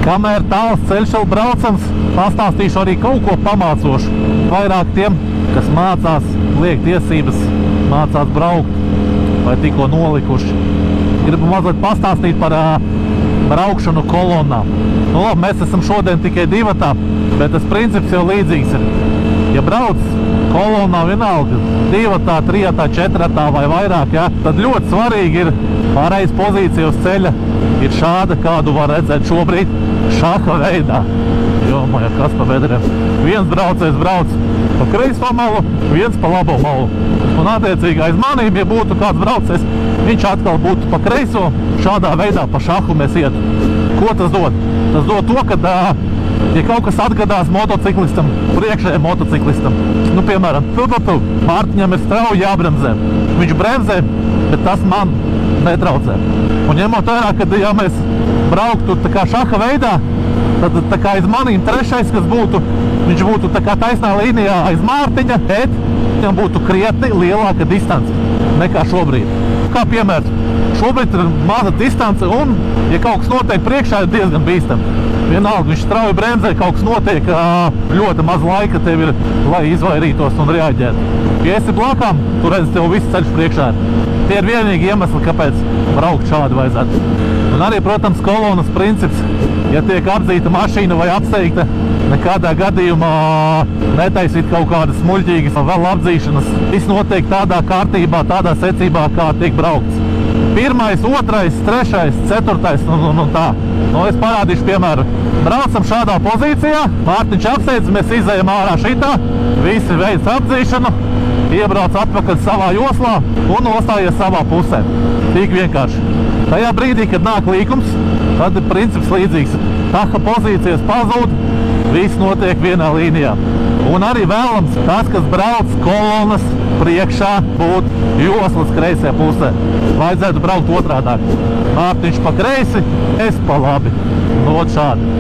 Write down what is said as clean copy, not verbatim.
Kamēr tāls ceļš vēl braucams, pastāstīšu arī kaut ko pamācošu. Vairāk tiem, kas mācās, liek tiesības, mācās braukt vai tikko nolikuši. Gribu mazliet pastāstīt par braukšanu kolonnā. Nu labi, mēs esam šodien tikai divatā, bet tas princips jau līdzīgs ir. Ja brauc kolonnā vienalga, divatā, trijatā, četratā vai vairāk, ja, tad ļoti svarīgi ir pareiz pozīcija uz ceļa. Ir šāda, kādu var redzēt šobrīd, šaha veidā. Jomaja, kas pa bedriem? Viens braucējs brauc pa kreiso malu, viens pa labo malu. Un attiecīgi aiz manīm, ja būtu kāds braucējs, viņš atkal būtu pa kreiso, šādā veidā pa šahu mēs ietu. Ko tas dod? Tas dod to, ka, ja kaut kas atgadās motociklistam, priekšējiem motociklistam, nu, piemēram, Mārtiņam ir strauji jābremzē. Viņš bremzē, bet tas man netraucē. Un ņemot vērā, ka, ja mēs brauktu tā kā šaha veidā, tad tā kā aiz manīm trešais, kas būtu, viņš būtu tā kā taisnā līnijā aiz Mārtiņa, bet viņam būtu krietni lielāka distance nekā šobrīd. Kā piemērs, šobrīd ir maza distance un, ja kaut kas notiek priekšā, ir diezgan bīstam. Vienalga, viņš strauji bremzē, kaut kas notiek, ļoti maz laika tev ir, lai izvairītos un reaģētu. Ja esi blakām, tu redzi, tev viss ceļš priekšā ir. Tie ir vienīgi iemesli, kāpēc braukt šādi vajadzētu. Un arī, protams, kolonas princips, ja tiek apdzīta mašīna vai apsteigta, nekādā gadījumā netaisīt kaut kādas muļķīgas vēl apdzīšanas. Viss notiek tādā kārtībā, tādā secībā, kā tiek braukts. Pirmais, otrais, trešais, ceturtais un tā. Nu, es parādīšu piemēru. Braucam šādā pozīcijā, Mārtiņš apsteidz, mēs izējam ārā šitā, visi veids apdzīšanu, iebrauc atpakaļ savā joslā un nostājies savā pusē. Tik vienkārši. Tajā brīdī, kad nāk līkums, tad ir princips līdzīgs. Taha pozīcijas pazūd, viss notiek vienā līnijā. Un arī vēlams tas, kas brauc kolonas priekšā, būt joslas kreisajā pusē. Vajadzētu braukt otrādāk. Mārtiņš pa kreisi, es pa labi. Nu, šādi.